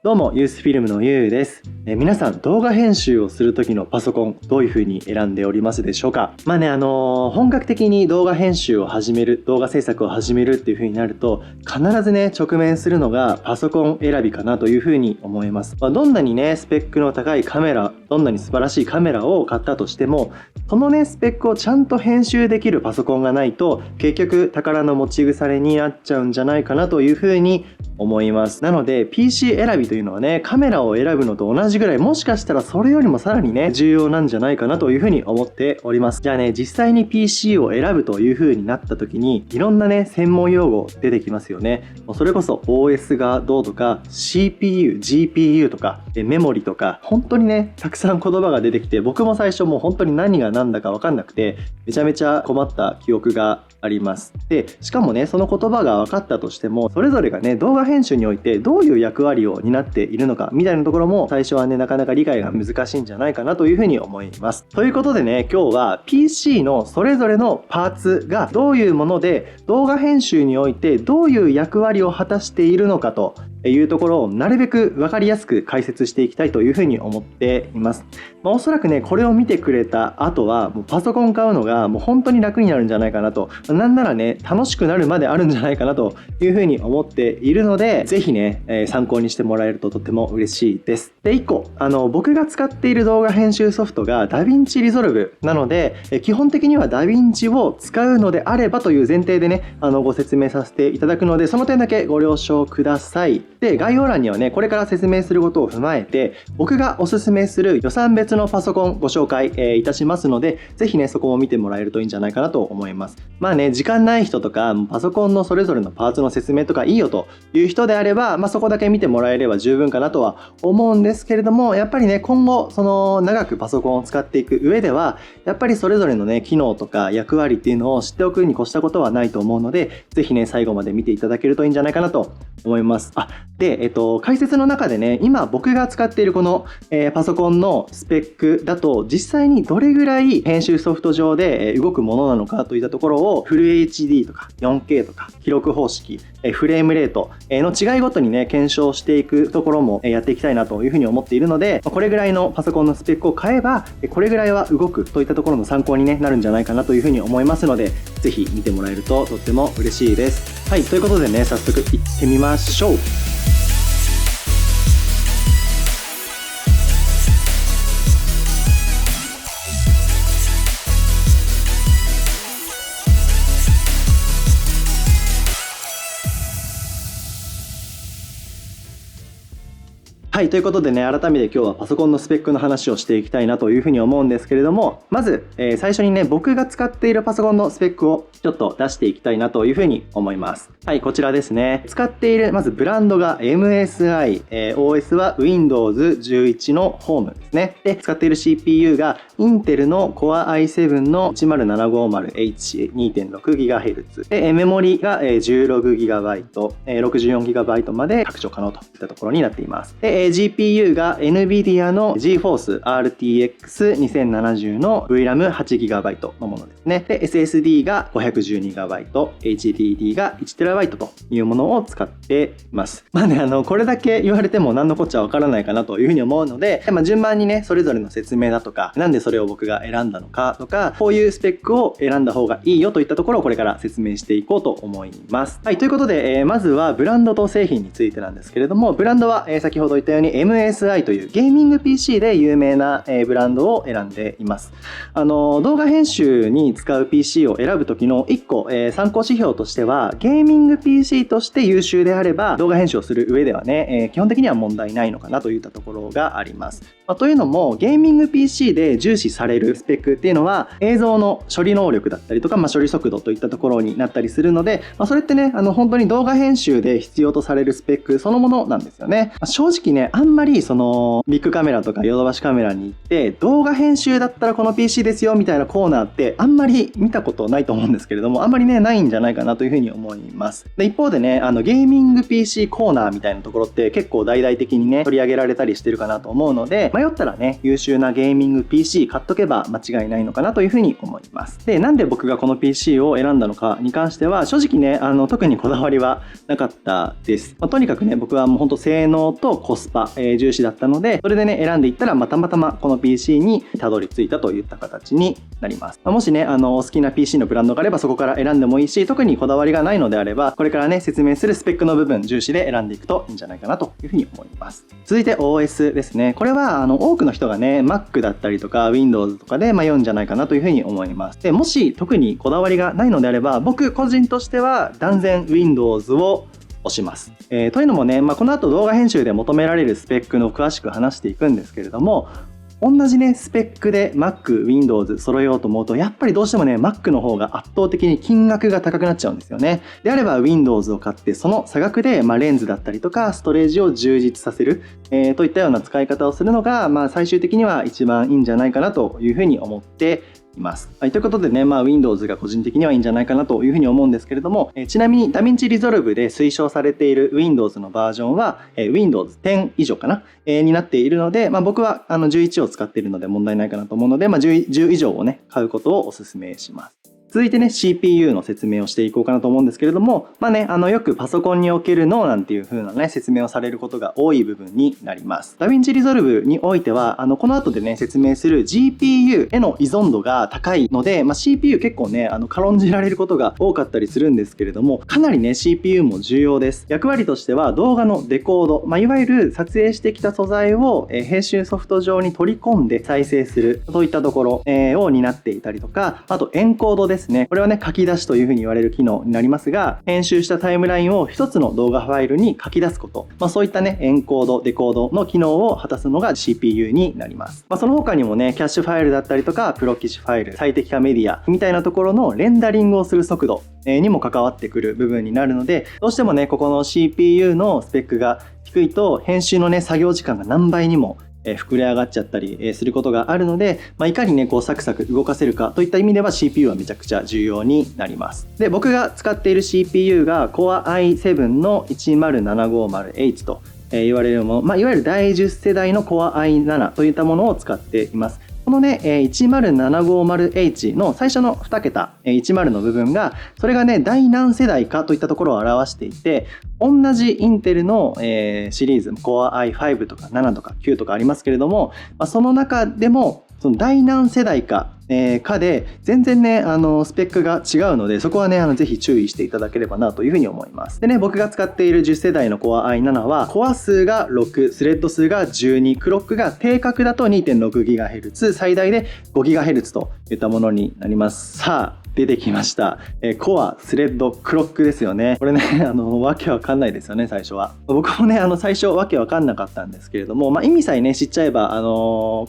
どうもユースフィルムのゆうです。皆さん動画編集をする時のパソコンどういう風に選んでおりますでしょうか。本格的に動画編集を始める、動画制作を始めるっていう風になると必ずね直面するのがパソコン選びかなという風に思います。どんなにねスペックの高いカメラ、どんなに素晴らしいカメラを買ったとしても、そのねスペックをちゃんと編集できるパソコンがないと結局宝の持ち腐れになっちゃうんじゃないかなという風に思います。なので PC 選びというのはね、カメラを選ぶのと同じぐらい、もしかしたらそれよりもさらにね重要なんじゃないかなというふうに思っております。じゃあね、実際に PC を選ぶというふうになった時にいろんなね専門用語出てきますよね。それこそ OS がどうとか CPU、GPU とかメモリとか、本当にねたくさん言葉が出てきて、僕も最初もう本当に何が何だか分かんなくてめちゃめちゃ困った記憶があります。でしかもね、その言葉が分かったとしても、それぞれがね動画編集においてどういう役割を担っているのかみたいなところも最初はねなかなか理解が難しいんじゃないかなというふうに思います。ということでね、今日は PC のそれぞれのパーツがどういうもので、動画編集においてどういう役割を果たしているのかというところをなるべく分かりやすく解説していきたいというふうに思っています。おそらくねこれを見てくれた後はもうパソコン買うのがもう本当に楽になるんじゃないかなと、なんならね楽しくなるまであるんじゃないかなというふうに思っているので、ぜひね、参考にしてもらえるととても嬉しいです。で1個僕が使っている動画編集ソフトがダヴィンチリゾルブなので、基本的にはダヴィンチを使うのであればという前提でねご説明させていただくので、その点だけご了承ください。で概要欄にはねこれから説明することを踏まえて僕がおすすめする予算別のパソコンご紹介、いたしますので、ぜひねそこも見てもらえるといいんじゃないかなと思います。時間ない人とかパソコンのそれぞれのパーツの説明とかいいよという人であれば、そこだけ見てもらえれば十分かなとは思うんですけれども、やっぱりね今後その長くパソコンを使っていく上ではやっぱりそれぞれのね機能とか役割っていうのを知っておくに越したことはないと思うので、ぜひね最後まで見ていただけるといいんじゃないかなと思います。で、解説の中でね今僕が使っているこの、パソコンのスペックだと実際にどれぐらい編集ソフト上で動くものなのかといったところをフル HD とか 4K とか記録方式、フレームレートの違いごとにね検証していくところもやっていきたいなというふうに思っているので、これぐらいのパソコンのスペックを買えばこれぐらいは動くといったところの参考に、なるんじゃないかなというふうに思いますので、ぜひ見てもらえるととっても嬉しいです。はい、ということでね早速いってみましょう。はい、ということでね改めて今日はパソコンのスペックの話をしていきたいなというふうに思うんですけれども、まず、最初にね僕が使っているパソコンのスペックをちょっと出していきたいなというふうに思います。はい、こちらですね。使っているまずブランドが MSI、OS は Windows 11のホームですね。で使っている CPU がインテルの Core i7 の 10750H2.6GHz でメモリが 16GB、64GB まで拡張可能といったところになっています。でGPU が NVIDIA の GeForce RTX 2070の VRAM8GB のものですね。で SSD が 512GB、HDD が 1TB というものを使っています。これだけ言われても何のこっちゃわからないかなというふうに思うので、順番にねそれぞれの説明だとか、なんでそれを僕が選んだのかとか、こういうスペックを選んだ方がいいよといったところをこれから説明していこうと思います。はい、ということで、まずはブランドと製品についてなんですけれども、ブランドは、先ほど言ったように MSI というゲーミング PC で有名な、ブランドを選んでいます。動画編集に使う PC を選ぶ時の1個、参考指標としては、ゲーミング PC として優秀であれば動画編集をする上ではね、基本的には問題ないのかなといったところがあります。というのもゲーミング PC で重視されるスペックっていうのは映像の処理能力だったりとか、処理速度といったところになったりするので、それってね本当に動画編集で必要とされるスペックそのものなんですよね。正直ねあんまりそのビッグカメラとかヨドバシカメラに行って動画編集だったらこの PC ですよみたいなコーナーってあんまり見たことないと思うんですけれども、あんまりねないんじゃないかなというふうに思います。で一方でねゲーミング PC コーナーみたいなところって結構大々的にね取り上げられたりしてるかなと思うので、迷ったらね、優秀なゲーミング PC 買っとけば間違いないのかなというふうに思います。で、なんで僕がこの PC を選んだのかに関しては、正直ね、特にこだわりはなかったです。とにかくね、僕はもうほんと性能とコスパ、重視だったので、それでね、選んでいったら、たまたまこの PC にたどり着いたといった形になります。もしね、お好きな PC のブランドがあればそこから選んでもいいし、特にこだわりがないのであれば、これからね、説明するスペックの部分重視で選んでいくといいんじゃないかなというふうに思います。続いて OS ですね。これは多くの人がね、Mac だったりとか Windows とかで迷うんじゃないかなというふうに思います。で、もし特にこだわりがないのであれば、僕個人としては断然 Windows を押します。というのもね、この後動画編集で求められるスペックの詳しく話していくんですけれども、同じね、スペックで Mac、Windows 揃えようと思うと、やっぱりどうしてもね、Mac の方が圧倒的に金額が高くなっちゃうんですよね。であれば Windows を買って、その差額で、レンズだったりとか、ストレージを充実させる、といったような使い方をするのが、最終的には一番いいんじゃないかなというふうに思っています。ということでね、Windows が個人的にはいいんじゃないかなというふうに思うんですけれども、ちなみに DaVinci Resolve で推奨されている Windows のバージョンは、Windows 10以上かな、になっているので、僕は11を使っているので問題ないかなと思うので、10以上をね、買うことをお勧めします。続いてね、CPU の説明をしていこうかなと思うんですけれども、よくパソコンにおける脳なんていう風なね、説明をされることが多い部分になります。DaVinci Resolve においては、この後でね、説明する GPU への依存度が高いので、CPU 結構ね、軽んじられることが多かったりするんですけれども、かなりね、CPU も重要です。役割としては、動画のデコード、いわゆる撮影してきた素材を、編集ソフト上に取り込んで再生する、そういったところ、を担っていたりとか、あとエンコードですね。これはね、書き出しというふうに言われる機能になりますが、編集したタイムラインを一つの動画ファイルに書き出すこと。そういったね、エンコード、デコードの機能を果たすのが CPU になります。その他にもね、キャッシュファイルだったりとか、プロキシファイル、最適化メディアみたいなところのレンダリングをする速度にも関わってくる部分になるので、どうしてもね、ここの CPU のスペックが低いと、編集のね、作業時間が何倍にも膨れ上がっちゃったりすることがあるので、いかにね、サクサク動かせるかといった意味では CPU はめちゃくちゃ重要になります。で、僕が使っている CPU が Core i7 の 10750H と言われるもの、いわゆる第10世代の Core i7 といったものを使っています。このね、10750H の最初の2桁、10の部分が、それがね、第何世代かといったところを表していて、同じインテルの、シリーズ、Core i5 とか7とか9とかありますけれども、その中でも、その第何世代か、かで全然ねスペックが違うので、そこはねぜひ注意していただければなというふうに思います。でね、僕が使っている10世代の Core i7 はコア数が6、スレッド数が12、クロックが低角だと 2.6GHz、最大で 5GHz といったものになります。さあ出てきました。コア、スレッド、クロックですよね。これね、わけわかんないですよね、最初は。僕もね、最初わけわかんなかったんですけれども、意味さえね、知っちゃえば、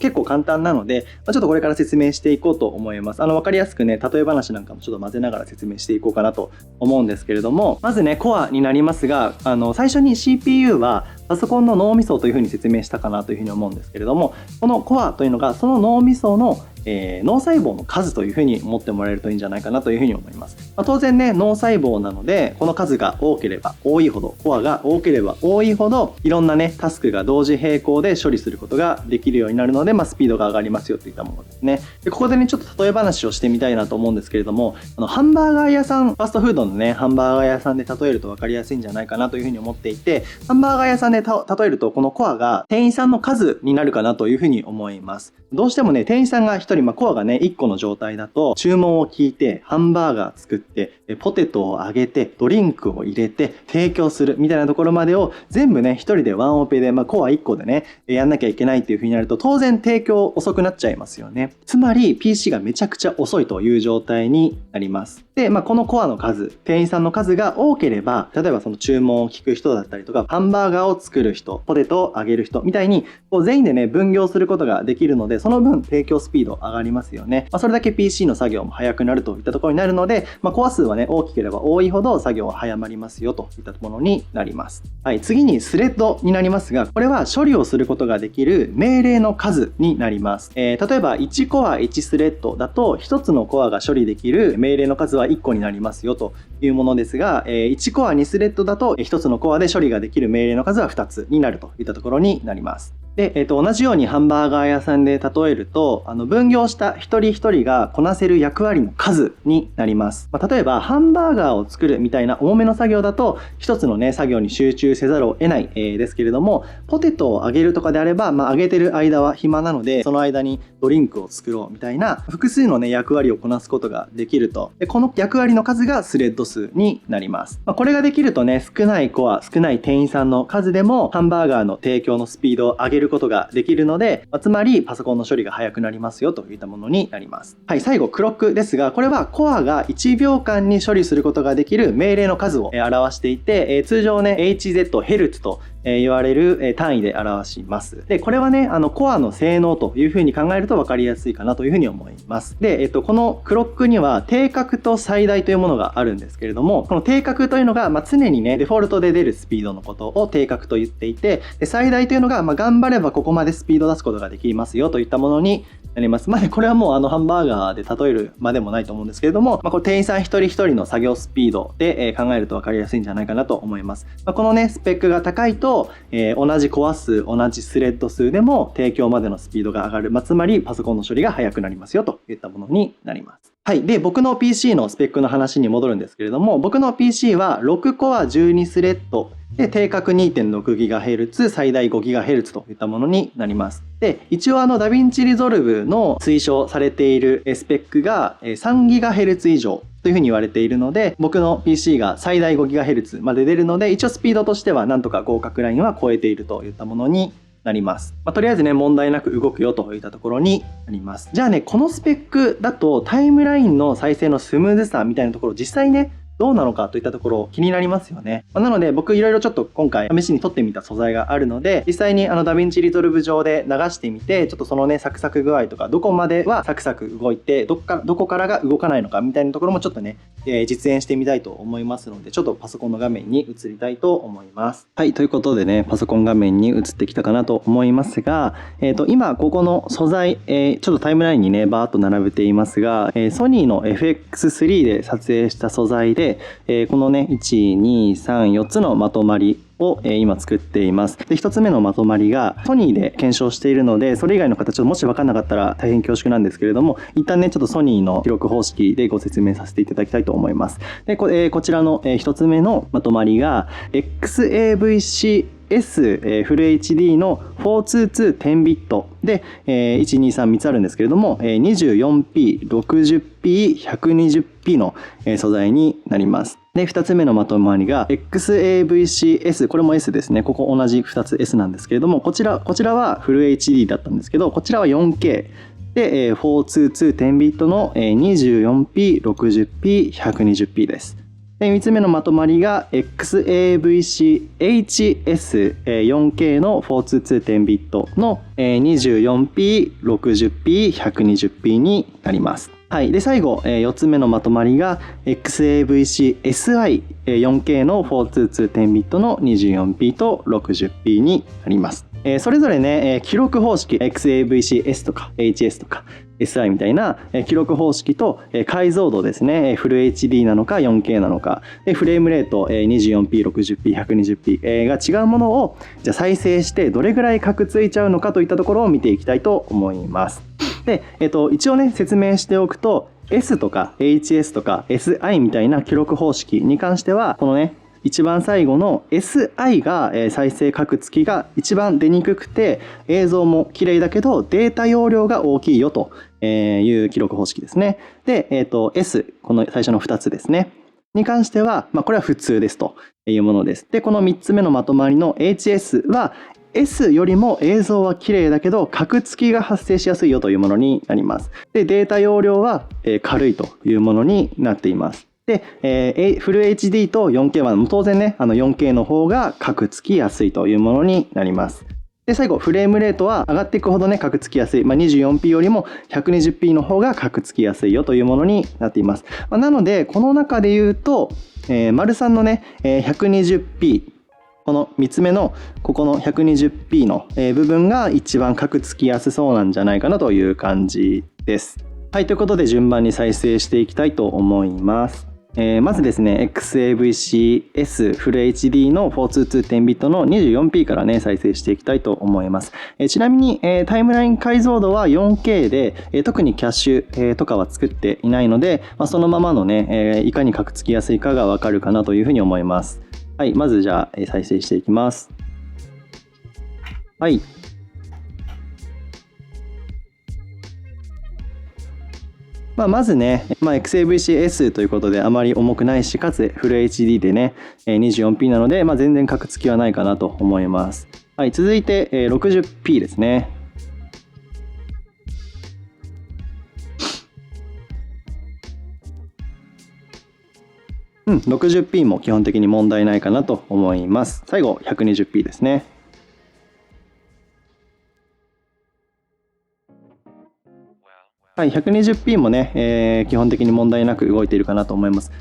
結構簡単なので、ちょっとこれから説明していこうと思います。わかりやすくね、例え話なんかもちょっと混ぜながら説明していこうかなと思うんですけれども、まずね、コアになりますが、最初に CPU は、パソコンの脳みそというふうに説明したかなというふうに思うんですけれども、このコアというのがその脳みその脳細胞の数というふうに思ってもらえるといいんじゃないかなというふうに思います。当然ね、脳細胞なのでこの数が多ければ多いほど、コアが多ければ多いほど、いろんなねタスクが同時並行で処理することができるようになるので、スピードが上がりますよといったものですね。でここでねちょっと例え話をしてみたいなと思うんですけれども、ハンバーガー屋さん、ファストフードのねハンバーガー屋さんで例えると分かりやすいんじゃないかなというふうに思っていて、ハンバーガー屋さんで例えるとこのコアが店員さんの数になるかなというふうに思います。どうしてもね店員さんが1人、コアがね1個の状態だと、注文を聞いてハンバーガー作ってポテトを揚げてドリンクを入れて提供するみたいなところまでを全部ね1人でワンオペで、コア1個でねやんなきゃいけないっていう風になると、当然提供遅くなっちゃいますよね。つまり PC がめちゃくちゃ遅いという状態になります。で、このコアの数、店員さんの数が多ければ、例えばその注文を聞く人だったりとか、ハンバーガーを作る人、ポテトを揚げる人みたいにこう全員でね分業することができるので、その分提供スピード上がりますよね。それだけ PC の作業も早くなるといったところになるので、コア数はね大きければ多いほど作業は早まりますよといったものになります。はい、次にスレッドになりますが、これは処理をすることができる命令の数になります。例えば1コア1スレッドだと1つのコアが処理できる命令の数は1個になりますよというものですが、1コア2スレッドだと1つのコアで処理ができる命令の数は2つになるといったところになります。で、同じようにハンバーガー屋さんで例えると、分業した一人一人がこなせる役割の数になります。例えばハンバーガーを作るみたいな重めの作業だと一つのね作業に集中せざるを得ない、ですけれども、ポテトを揚げるとかであれば、揚げてる間は暇なのでその間にドリンクを作ろうみたいな複数のね役割をこなすことができると。でこの役割の数がスレッド数になります。これができるとね、少ないコア、少ない店員さんの数でもハンバーガーの提供のスピードを上げることができるので、つまりパソコンの処理が早くなりますよといったものになります。はい、最後クロックですが、これはコアが1秒間に処理することができる命令の数を表していて、通常ね HZ ヘルツと言われる単位で表します。でこれはねコアの性能というふうに考えると分かりやすいかなというふうに思います。で、このクロックには定格と最大というものがあるんですけれども、この定格というのが、常にねデフォルトで出るスピードのことを定格と言っていて、で最大というのが、頑張ればここまでスピードを出すことができますよといったものになります。これはもうハンバーガーで例えるまでもないと思うんですけれども、これ店員さん一人一人の作業スピードで考えると分かりやすいんじゃないかなと思います。このねスペックが高いと、同じコア数、同じスレッド数でも提供までのスピードが上がる、つまりパソコンの処理が速くなりますよといったものになります。はい。で、僕の PC のスペックの話に戻るんですけれども、僕の PC は6コア12スレッドで定格 2.6GHz 最大 5GHz といったものになります。で、一応ダヴィンチリゾルブの推奨されているスペックが 3GHz 以上というふうに言われているので、僕の PC が最大 5GHz まで出るので、一応スピードとしてはなんとか合格ラインは超えているといったものになります。とりあえずね問題なく動くよといったところになります。じゃあね、このスペックだとタイムラインの再生のスムーズさみたいなところ実際ねどうなのかといったところ気になりますよね。なので僕いろいろちょっと今回試しに撮ってみた素材があるので、実際にダヴィンチリゾルブ上で流してみて、ちょっとそのねサクサク具合とかどこまではサクサク動いてどこからが動かないのかみたいなところもちょっとね、実演してみたいと思いますので、ちょっとパソコンの画面に移りたいと思います。はい、ということでねパソコン画面に移ってきたかなと思いますが、今ここの素材、ちょっとタイムラインにねバーッと並べていますが、ソニーの FX3 で撮影した素材で、このね1,2,3,4つのまとまりを今作っています。で1つ目のまとまりがソニーで検証しているので、それ以外の方ちょっともし分かんなかったら大変恐縮なんですけれども、一旦ねちょっとソニーの記録方式でご説明させていただきたいと思います。でこちらの1つ目のまとまりが XAVCフル HD の 42210 ビットで、123つあるんですけれども、24p、60p、120p の素材になります。で2つ目のまとまりが XAVC-S、 これも S ですね。ここ同じ2つ S なんですけれども、こちらはフル HD だったんですけど、こちらは 4Kで42210ビットの 24p、60p、120p です。3つ目のまとまりが XAVC-HS4K の42210ビットの 24p、60p、120p になります。はい、で最後、4つ目のまとまりが XAVC-SI4K の42210ビットの 24p と 60p になります。それぞれね、記録方式 XAVC-S とか HS とか SI みたいな記録方式と解像度ですね、フル HD なのか 4K なのかで、フレームレート 24p、60p、120p が違うものをじゃあ再生してどれぐらいカクついちゃうのかといったところを見ていきたいと思います。で、一応ね説明しておくと S とか HS とか SI みたいな記録方式に関しては、このね一番最後の SI が再生カクつきが一番出にくくて、映像も綺麗だけどデータ容量が大きいよという記録方式ですね。で、S、この最初の2つですねに関しては、これは普通ですというものです。でこの3つ目のまとまりの HS は S よりも映像は綺麗だけどカクつきが発生しやすいよというものになります。でデータ容量は軽いというものになっています。で、フル HD と 4K は当然ね4K の方がカクつきやすいというものになります。で最後フレームレートは上がっていくほどねカクつきやすい、24p よりも 120p の方がカクつきやすいよというものになっています。なのでこの中で言うと、丸3のね 120p、この3つ目のここの 120p の部分が一番カクつきやすそうなんじゃないかなという感じです。はい、ということで順番に再生していきたいと思います。まずですね XAVC-S フル HD の 42210 ビットの 24p からね再生していきたいと思います。ちなみに、タイムライン解像度は 4K で、特にキャッシュ、とかは作っていないので、そのままのね、いかにカクつきやすいかがわかるかなというふうに思います。はい、まずじゃあ、再生していきます。はい。まずね、XAVC-S ということであまり重くないし、かつフル HD でね、24p なので、全然カクつきはないかなと思います。はい、続いて、60p ですね。60p も基本的に問題ないかなと思います。最後、120p ですね。はい、120p もね、基本的に問題なく動いているかなと思います。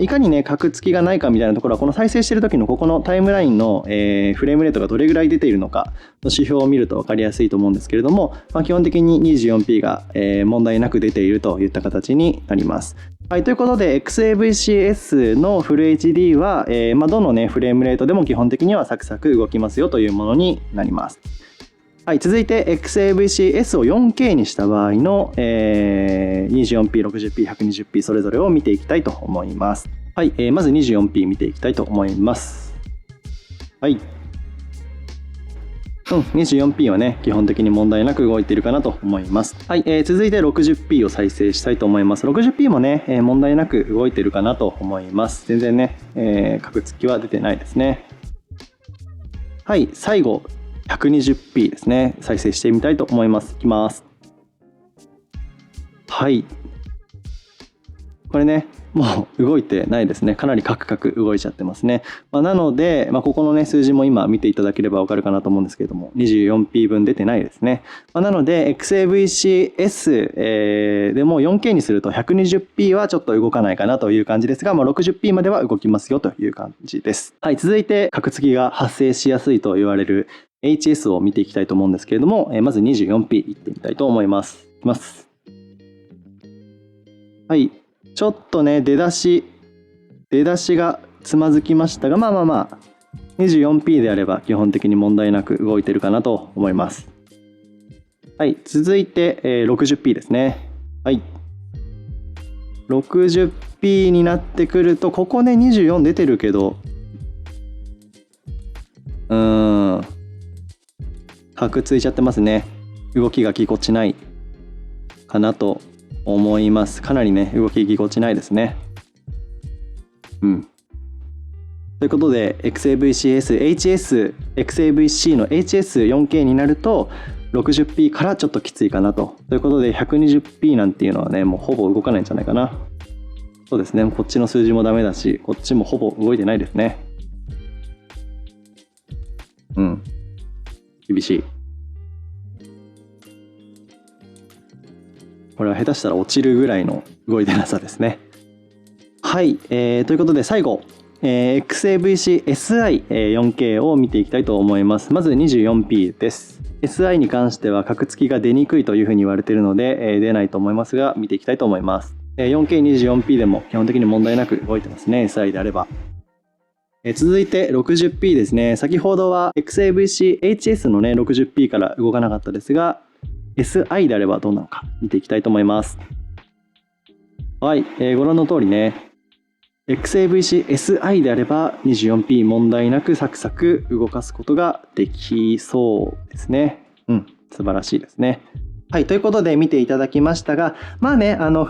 いかにね、カクつきがないかみたいなところは、この再生している時のここのタイムラインの、フレームレートがどれぐらい出ているのかの指標を見ると分かりやすいと思うんですけれども、基本的に 24p が、問題なく出ているといった形になります。はい、ということで XAVC-S のフル HD は、どのね、フレームレートでも基本的にはサクサク動きますよというものになります。はい、続いて XAVC-S を 4K にした場合の、24p、60p、120p それぞれを見ていきたいと思います。はい、まず 24p 見ていきたいと思います。はい。24p はね、基本的に問題なく動いているかなと思います。はい、続いて 60p を再生したいと思います。60p もね、問題なく動いているかなと思います。全然ね、カクつきは出てないですね。はい、最後。120p ですね。再生してみたいと思います。いきます。はい。これね、もう動いてないですね。かなりカクカク動いちゃってますね。なので、ここのね、数字も今見ていただければわかるかなと思うんですけれども、24p 分出てないですね。なので、XAVC-S、でも 4K にすると 120p はちょっと動かないかなという感じですが、60p までは動きますよという感じです。はい、続いて、カクつきが発生しやすいと言われるHS を見ていきたいと思うんですけれども、まず 24p いってみたいと思います。いきます。はい。ちょっとね、出だしがつまずきましたが、24p であれば基本的に問題なく動いてるかなと思います。はい。続いて、60p ですね。はい。60p になってくると、ここね、24出てるけど、カクついちゃってますね。動きがぎこちないかなと思います。かなりね、動きぎこちないですね。ということで XAVC-S、XAVC の HS4K になると 60p からちょっときついかなと。ということで 120p なんていうのはね、もうほぼ動かないんじゃないかな。そうですね、こっちの数字もダメだし、こっちもほぼ動いてないですね。厳しい。これは下手したら落ちるぐらいの動いてなさですね。はい、ということで最後、XAVC-SI4K を見ていきたいと思います。まず 24p です。SI に関してはカクつきが出にくいというふうに言われているので、出ないと思いますが見ていきたいと思います。4K24p でも基本的に問題なく動いてますね、SI であれば。続いて 60p ですね。先ほどは XAVC-HS のね 60p から動かなかったですが、SI であればどうなのか見ていきたいと思います。はい、ご覧の通りね、XAVC-SI であれば 24p 問題なくサクサク動かすことができそうですね。素晴らしいですね。はい、ということで見ていただきましたが、フ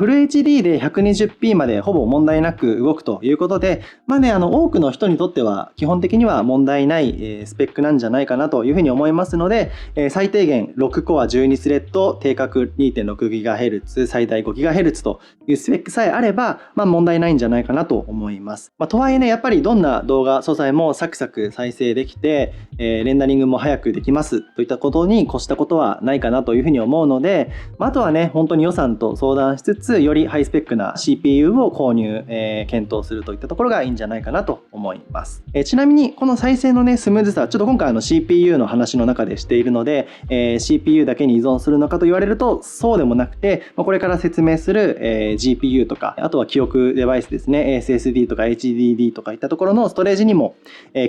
ル HD で 120p までほぼ問題なく動くということで、多くの人にとっては基本的には問題ないスペックなんじゃないかなというふうに思いますので、最低限6コア12スレッド、定格 2.6GHz、最大 5GHz というスペックさえあれば、問題ないんじゃないかなと思います。とはいえね、やっぱりどんな動画素材もサクサク再生できて、レンダリングも早くできますといったことに越したことはないかなというふうに思うので、あとはね本当に予算と相談しつつよりハイスペックな CPU を購入、検討するといったところがいいんじゃないかなと思います。ちなみにこの再生のねスムーズさ、ちょっと今回CPU の話の中でしているので、CPU だけに依存するのかと言われるとそうでもなくて、これから説明する、GPU とか、あとは記憶デバイスですね、 SSD とか HDD とかいったところのストレージにも、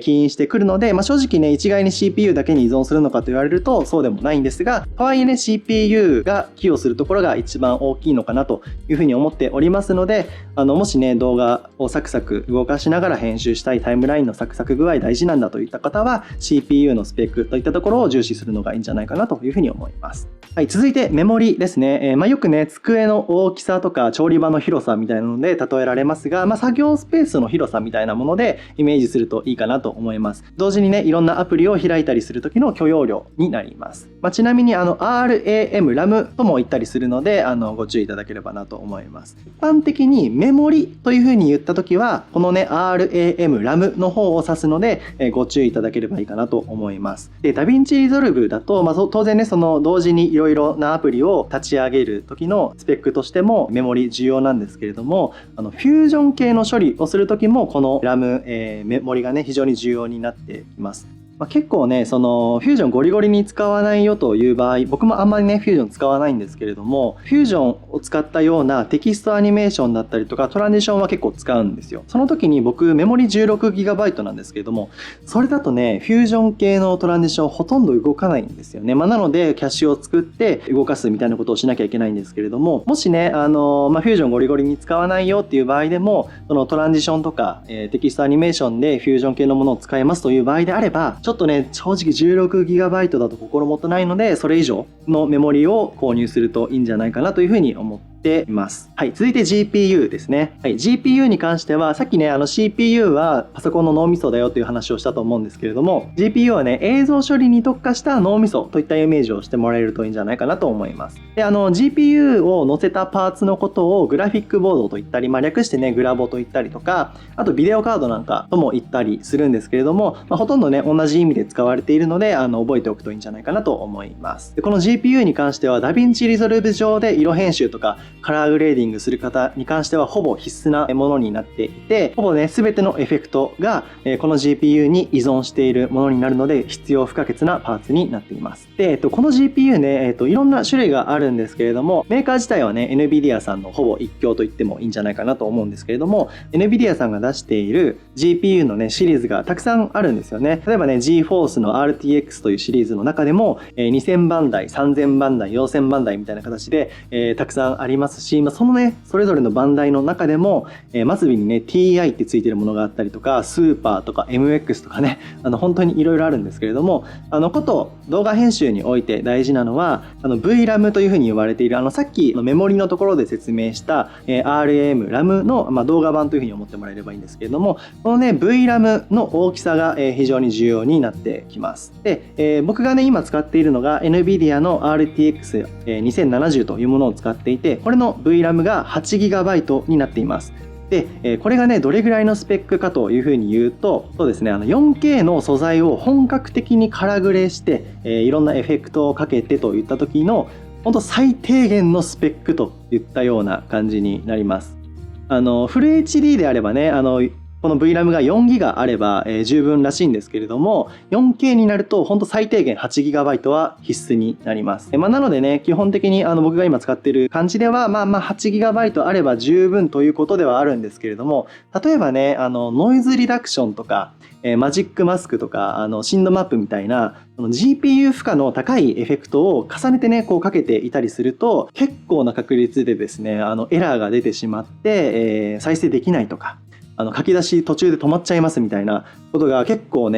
起因してくるので、正直ね一概に CPU だけに依存するのかと言われるとそうでもないんですが、とはいえね CPU が寄与するところが一番大きいのかなというふうに思っておりますので、もしね動画をサクサク動かしながら編集したい、タイムラインのサクサク具合大事なんだといった方は CPU のスペックといったところを重視するのがいいんじゃないかなというふうに思います。はい、続いてメモリですね。よくね机の大きさとか調理場の広さみたいなので例えられますが、作業スペースの広さみたいなものでイメージするといいかなと思います。同時にねいろんなアプリを開いたりする時の許容量になります。ちなみにRAM とも言ったりするのでご注意いただければなと思います。一般的にメモリというふうに言った時はこのね RAM の方を指すので、ご注意いただければいいかなと思います。でダヴィンチリゾルブだと、当然ねその同時にいろいろなアプリを立ち上げる時のスペックとしてもメモリ重要なんですけれども、フュージョン系の処理をする時もこの RAM、メモリがね非常に重要になってきます。結構ねそのフュージョンゴリゴリに使わないよという場合、僕もあんまりねフュージョン使わないんですけれども、フュージョンを使ったようなテキストアニメーションだったりとかトランジションは結構使うんですよ。その時に僕メモリ 16GB なんですけれども、それだとねフュージョン系のトランジションほとんど動かないんですよね。なのでキャッシュを作って動かすみたいなことをしなきゃいけないんですけれども、もしねフュージョンゴリゴリに使わないよっていう場合でも、そのトランジションとか、テキストアニメーションでフュージョン系のものを使えますという場合であれば、ちょっとね正直 16GB だと心もとないので、それ以上のメモリを購入するといいんじゃないかなというふうに思っています。はい、続いて GPU ですね。はい、GPU に関してはさっきねCPU はパソコンの脳みそだよという話をしたと思うんですけれども、 GPU はね映像処理に特化した脳みそといったイメージをしてもらえるといいんじゃないかなと思います。でGPU を載せたパーツのことをグラフィックボードと言ったり、略してねグラボと言ったりとか、あとビデオカードなんかとも言ったりするんですけれども、ほとんどね同じ意味で使われているので覚えておくといいんじゃないかなと思います。でこの GPU に関してはダヴィンチリゾルブ上で色編集とかカラーグレーディングする方に関してはほぼ必須なものになっていて、ほぼね全てのエフェクトがこの GPU に依存しているものになるので必要不可欠なパーツになっています。で、この GPU ね、いろんな種類があるんですけれども、メーカー自体はね NVIDIA さんのほぼ一強と言ってもいいんじゃないかなと思うんですけれども、 NVIDIA さんが出している GPU のねシリーズがたくさんあるんですよね。例えばね GForce の RTX というシリーズの中でも2000番台、3000番台、4000番台みたいな形でたくさんありますし、そのねそれぞれの番台の中でも末尾にね TI ってついてるものがあったりとか、スーパーとか MX とかね本当にいろいろあるんですけれども、こと動画編集において大事なのはVRAM というふうに言われているさっきのメモリのところで説明したRAM の動画版というふうに思ってもらえればいいんですけれども、このね VRAM の大きさが非常に重要になってきます。で、僕がね今使っているのが NVIDIA の RTX2070 というものを使っていて、これの VRAM が 8GB になっています。で、これがねどれぐらいのスペックかというふうに言うと、そうですね4K の素材を本格的にカラグレして、いろんなエフェクトをかけてといった時の本当最低限のスペックといったような感じになります。フル HD であればねこの VRAM が 4GB あれば、十分らしいんですけれども、 4K になると本当最低限 8GB は必須になります。なのでね基本的に僕が今使っている感じでは8GB あれば十分ということではあるんですけれども、例えばねノイズリダクションとかマジックマスクとか振動マップみたいなGPU 負荷の高いエフェクトを重ねてねかけていたりすると、結構な確率でですねエラーが出てしまって、再生できないとか書き出し途中で止まっちゃいますみたいなことが結構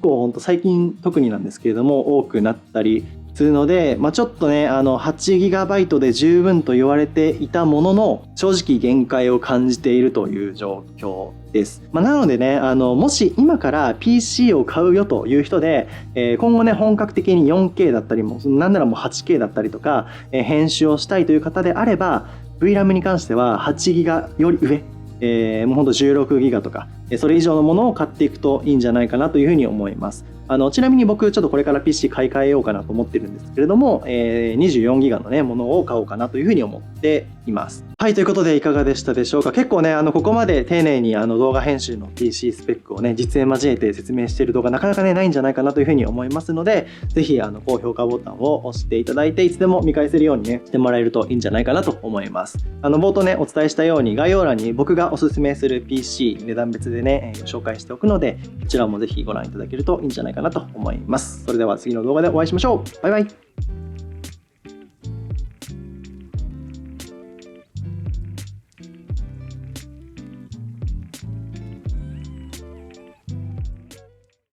本当最近特になんですけれども多くなったりするので、ちょっとね8GB で十分と言われていたものの正直限界を感じているという状況です。なのでねもし今から PC を買うよという人で、今後ね本格的に 4K だったりもなんならもう 8K だったりとか、編集をしたいという方であれば VRAM に関しては 8GB より上もうほんと16ギガとかそれ以上のものを買っていくといいんじゃないかなというふうに思います。ちなみに僕ちょっとこれから PC 買い替えようかなと思ってるんですけれども、24ギガのねものを買おうかなというふうに思っています。はい、ということでいかがでしたでしょうか。結構ねここまで丁寧に動画編集の PC スペックをね実演交えて説明している動画なかなかねないんじゃないかなというふうに思いますので、ぜひ高評価ボタンを押していただいて、いつでも見返せるようにねしてもらえるといいんじゃないかなと思います。冒頭ねお伝えしたように概要欄に僕がおすすめする PC 値段別でね紹介しておくので、こちらもぜひご覧いただけるといいんじゃないかなと思います。それでは次の動画でお会いしましょう。バイバイ。